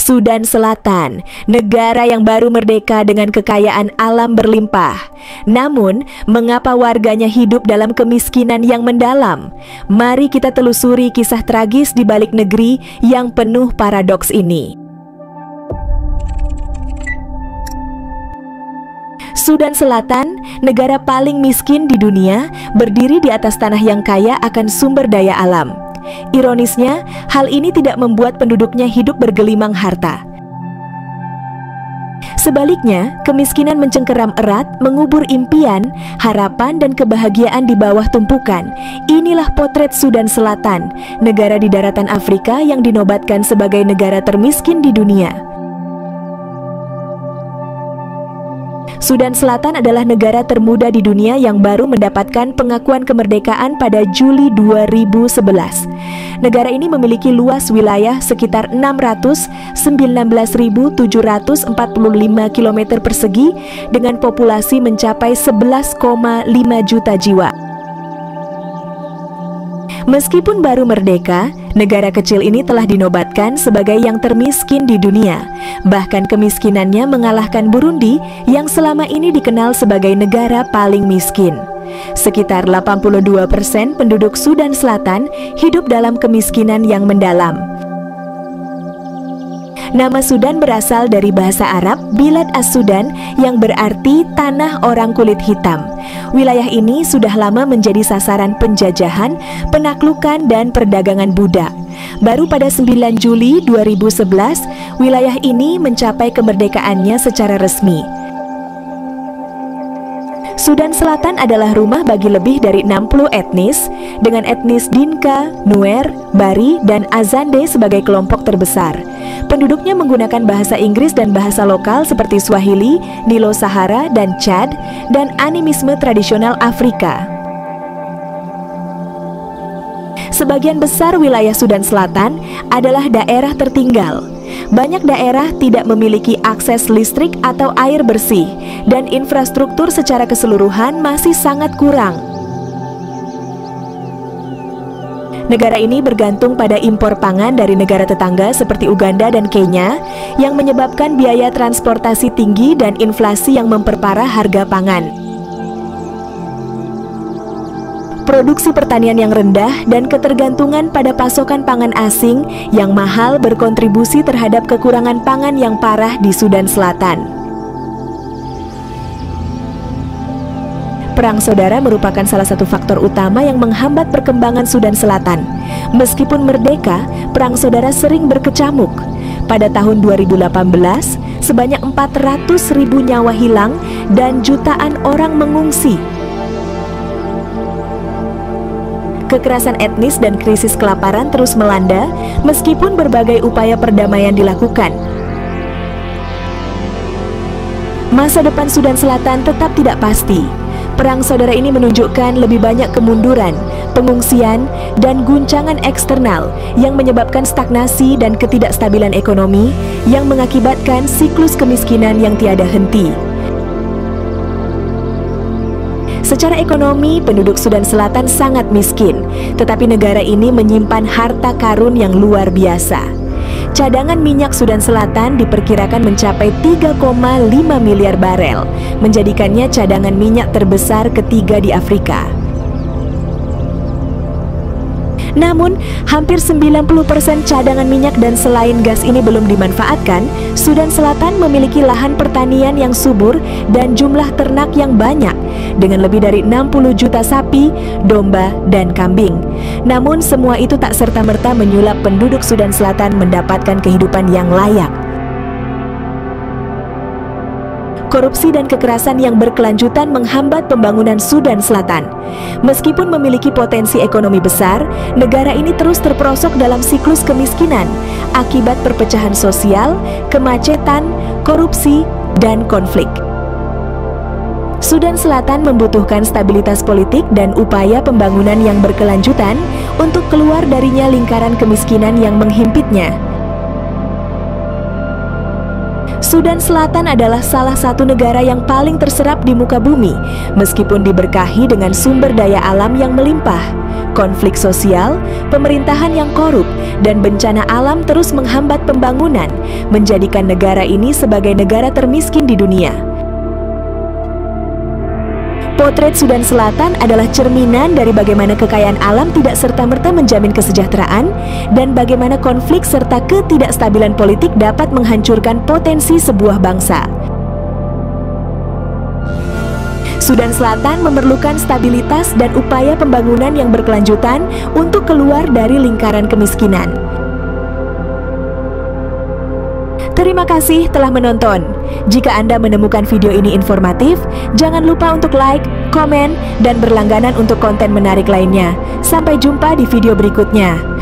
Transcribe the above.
Sudan Selatan, negara yang baru merdeka dengan kekayaan alam berlimpah. Namun, mengapa warganya hidup dalam kemiskinan yang mendalam? Mari kita telusuri kisah tragis di balik negeri yang penuh paradoks ini. Sudan Selatan, negara paling miskin di dunia, berdiri di atas tanah yang kaya akan sumber daya alam. Ironisnya, hal ini tidak membuat penduduknya hidup bergelimang harta. Sebaliknya, kemiskinan mencengkeram erat, mengubur impian, harapan, dan kebahagiaan di bawah tumpukan. Inilah potret Sudan Selatan, negara di daratan Afrika yang dinobatkan sebagai negara termiskin di dunia. Sudan Selatan adalah negara termuda di dunia yang baru mendapatkan pengakuan kemerdekaan pada Juli 2011. Negara ini memiliki luas wilayah sekitar 619.745 km persegi dengan populasi mencapai 11,5 juta jiwa. Meskipun baru merdeka, negara kecil ini telah dinobatkan sebagai yang termiskin di dunia. Bahkan kemiskinannya mengalahkan Burundi yang selama ini dikenal sebagai negara paling miskin. Sekitar 82% penduduk Sudan Selatan hidup dalam kemiskinan yang mendalam. Nama Sudan berasal dari bahasa Arab Bilad as-Sudan yang berarti tanah orang kulit hitam. Wilayah ini sudah lama menjadi sasaran penjajahan, penaklukan, dan perdagangan budak. Baru pada 9 Juli 2011, wilayah ini mencapai kemerdekaannya secara resmi. Sudan Selatan adalah rumah bagi lebih dari 60 etnis, dengan etnis Dinka, Nuer, Bari, dan Azande sebagai kelompok terbesar. Penduduknya menggunakan bahasa Inggris dan bahasa lokal seperti Swahili, Nilo-Sahara, dan Chad, dan animisme tradisional Afrika. Sebagian besar wilayah Sudan Selatan adalah daerah tertinggal. Banyak daerah tidak memiliki akses listrik atau air bersih, dan infrastruktur secara keseluruhan masih sangat kurang. Negara ini bergantung pada impor pangan dari negara tetangga seperti Uganda dan Kenya, yang menyebabkan biaya transportasi tinggi dan inflasi yang memperparah harga pangan. Produksi pertanian yang rendah dan ketergantungan pada pasokan pangan asing yang mahal berkontribusi terhadap kekurangan pangan yang parah di Sudan Selatan. Perang saudara merupakan salah satu faktor utama yang menghambat perkembangan Sudan Selatan. Meskipun merdeka, perang saudara sering berkecamuk. Pada tahun 2018, sebanyak 400.000 nyawa hilang dan jutaan orang mengungsi. Kekerasan etnis dan krisis kelaparan terus melanda meskipun berbagai upaya perdamaian dilakukan. Masa depan Sudan Selatan tetap tidak pasti. Perang saudara ini menunjukkan lebih banyak kemunduran, pengungsian, dan guncangan eksternal yang menyebabkan stagnasi dan ketidakstabilan ekonomi yang mengakibatkan siklus kemiskinan yang tiada henti. Secara ekonomi, penduduk Sudan Selatan sangat miskin, tetapi negara ini menyimpan harta karun yang luar biasa. Cadangan minyak Sudan Selatan diperkirakan mencapai 3,5 miliar barel, menjadikannya cadangan minyak terbesar ketiga di Afrika. Namun, hampir 90% cadangan minyak dan selain gas ini belum dimanfaatkan, Sudan Selatan memiliki lahan pertanian yang subur dan jumlah ternak yang banyak, dengan lebih dari 60 juta sapi, domba, dan kambing. Namun, semua itu tak serta-merta menyulap penduduk Sudan Selatan mendapatkan kehidupan yang layak. Korupsi dan kekerasan yang berkelanjutan menghambat pembangunan Sudan Selatan. Meskipun memiliki potensi ekonomi besar, negara ini terus terperosok dalam siklus kemiskinan akibat perpecahan sosial, kemacetan, korupsi, dan konflik. Sudan Selatan membutuhkan stabilitas politik dan upaya pembangunan yang berkelanjutan untuk keluar darinya lingkaran kemiskinan yang menghimpitnya. Sudan Selatan adalah salah satu negara yang paling terserap di muka bumi, meskipun diberkahi dengan sumber daya alam yang melimpah. Konflik sosial, pemerintahan yang korup, dan bencana alam terus menghambat pembangunan, menjadikan negara ini sebagai negara termiskin di dunia. Potret Sudan Selatan adalah cerminan dari bagaimana kekayaan alam tidak serta-merta menjamin kesejahteraan dan bagaimana konflik serta ketidakstabilan politik dapat menghancurkan potensi sebuah bangsa. Sudan Selatan memerlukan stabilitas dan upaya pembangunan yang berkelanjutan untuk keluar dari lingkaran kemiskinan. Terima kasih telah menonton. Jika Anda menemukan video ini informatif, jangan lupa untuk like, komen, dan berlangganan untuk konten menarik lainnya. Sampai jumpa di video berikutnya.